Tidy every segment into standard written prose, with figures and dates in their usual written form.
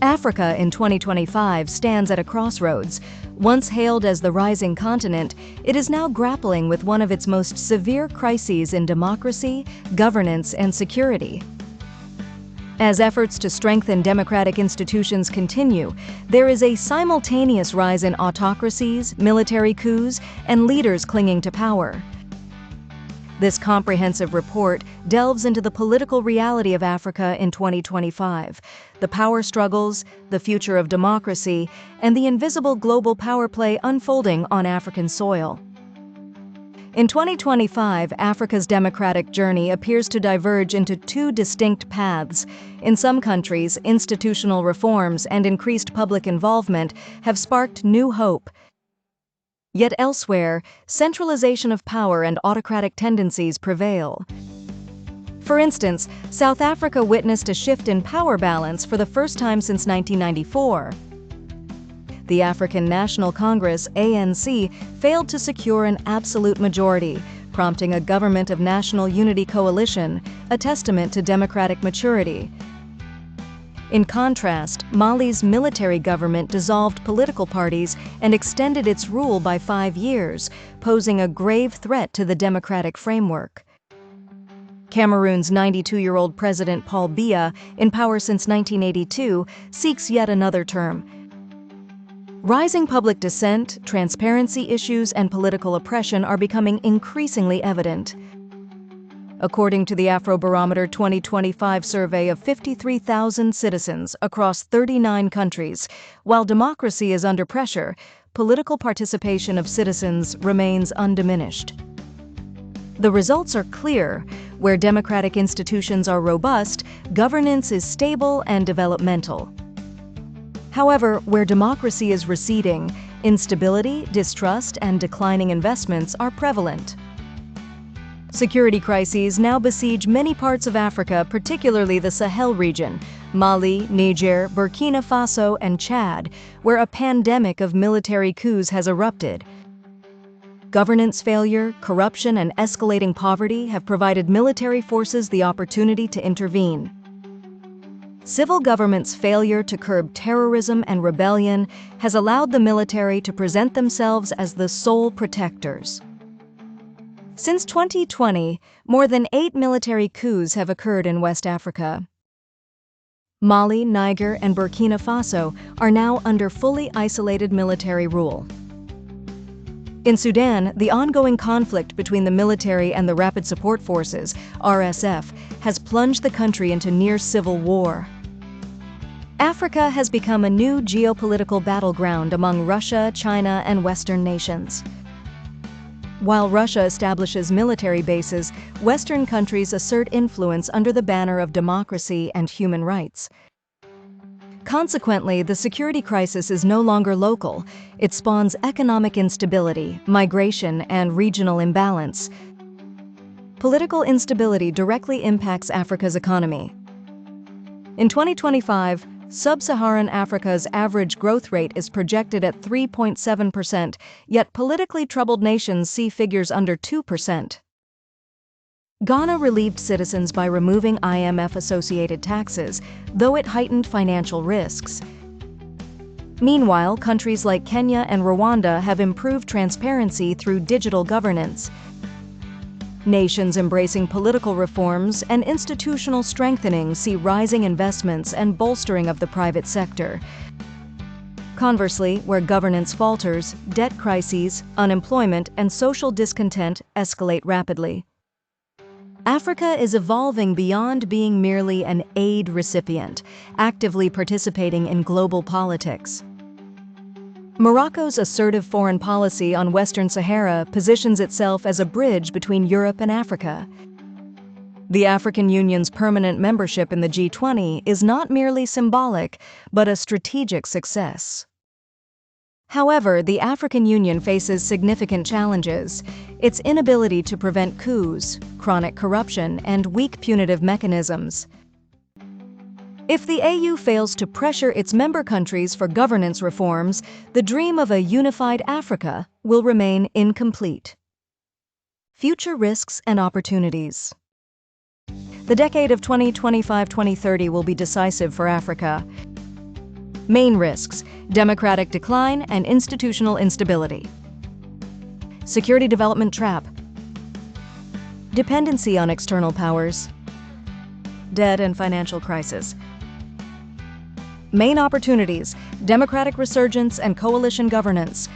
Africa in 2025 stands at a crossroads. Once hailed as the rising continent, it is now grappling with one of its most severe crises in democracy, governance, and security. As efforts to strengthen democratic institutions continue, there is a simultaneous rise in autocracies, military coups, and leaders clinging to power. This comprehensive report delves into the political reality of Africa in 2025, the power struggles, the future of democracy, and the invisible global power play unfolding on African soil. In 2025, Africa's democratic journey appears to diverge into two distinct paths. In some countries, institutional reforms and increased public involvement have sparked new hope. Yet elsewhere, centralization of power and autocratic tendencies prevail. For instance, South Africa witnessed a shift in power balance for the first time since 1994. The African National Congress, ANC, failed to secure an absolute majority, prompting a government of national unity coalition, a testament to democratic maturity. In contrast, Mali's military government dissolved political parties and extended its rule by 5 years, posing a grave threat to the democratic framework. Cameroon's 92-year-old President Paul Biya, in power since 1982, seeks yet another term. Rising public dissent, transparency issues, and political oppression are becoming increasingly evident. According to the Afrobarometer 2025 survey of 53,000 citizens across 39 countries, while democracy is under pressure, political participation of citizens remains undiminished. The results are clear. Where democratic institutions are robust, governance is stable and developmental. However, where democracy is receding, instability, distrust, and declining investments are prevalent. Security crises now besiege many parts of Africa, particularly the Sahel region, Mali, Niger, Burkina Faso, and Chad, where a pandemic of military coups has erupted. Governance failure, corruption, and escalating poverty have provided military forces the opportunity to intervene. Civil government's failure to curb terrorism and rebellion has allowed the military to present themselves as the sole protectors. Since 2020, more than 8 military coups have occurred in West Africa. Mali, Niger, and Burkina Faso are now under fully isolated military rule. In Sudan, the ongoing conflict between the military and the Rapid Support Forces, RSF, has plunged the country into near civil war. Africa has become a new geopolitical battleground among Russia, China, and Western nations. While Russia establishes military bases, Western countries assert influence under the banner of democracy and human rights. Consequently, the security crisis is no longer local. It spawns economic instability, migration, and regional imbalance. Political instability directly impacts Africa's economy. In 2025, Sub-Saharan Africa's average growth rate is projected at 3.7%, yet politically troubled nations see figures under 2%. Ghana relieved citizens by removing IMF-associated taxes, though it heightened financial risks. Meanwhile, countries like Kenya and Rwanda have improved transparency through digital governance. Nations embracing political reforms and institutional strengthening see rising investments and bolstering of the private sector. Conversely, where governance falters, debt crises, unemployment, and social discontent escalate rapidly. Africa is evolving beyond being merely an aid recipient, actively participating in global politics. Morocco's assertive foreign policy on Western Sahara positions itself as a bridge between Europe and Africa. The African Union's permanent membership in the G20 is not merely symbolic, but a strategic success. However, the African Union faces significant challenges: its inability to prevent coups, chronic corruption, and weak punitive mechanisms. If the AU fails to pressure its member countries for governance reforms, the dream of a unified Africa will remain incomplete. Future risks and opportunities. The decade of 2025-2030 will be decisive for Africa. Main risks: democratic decline and institutional instability. Security development trap. Dependency on external powers. Debt and financial crisis. Main opportunities: democratic resurgence and coalition governance.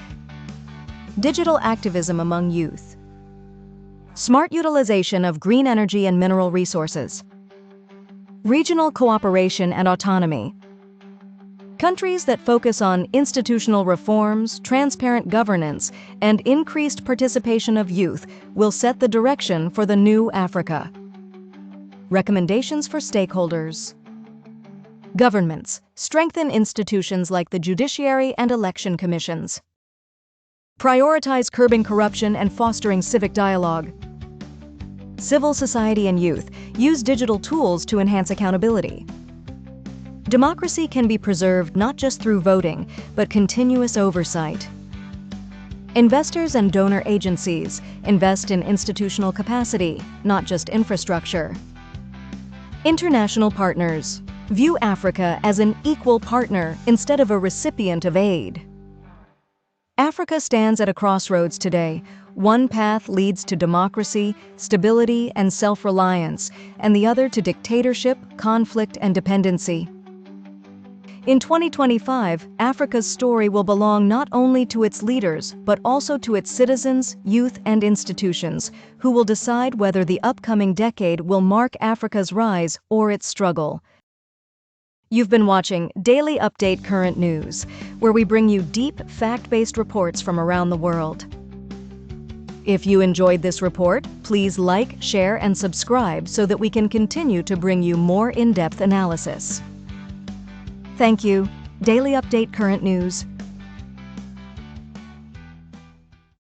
Digital activism among youth. Smart utilization of green energy and mineral resources. Regional cooperation and autonomy. Countries that focus on institutional reforms, transparent governance, and increased participation of youth will set the direction for the new Africa. Recommendations for stakeholders. Governments: strengthen institutions like the judiciary and election commissions. Prioritize curbing corruption and fostering civic dialogue. Civil society and youth: use digital tools to enhance accountability. Democracy can be preserved not just through voting, but continuous oversight. Investors and donor agencies: invest in institutional capacity, not just infrastructure. International partners: view Africa as an equal partner instead of a recipient of aid. Africa stands at a crossroads today. One path leads to democracy, stability, and self-reliance, and the other to dictatorship, conflict, and dependency. In 2025, Africa's story will belong not only to its leaders, but also to its citizens, youth, and institutions, who will decide whether the upcoming decade will mark Africa's rise or its struggle. You've been watching Daily Update Current News, where we bring you deep, fact-based reports from around the world. If you enjoyed this report, please like, share, and subscribe so that we can continue to bring you more in-depth analysis. Thank you. Daily Update Current News.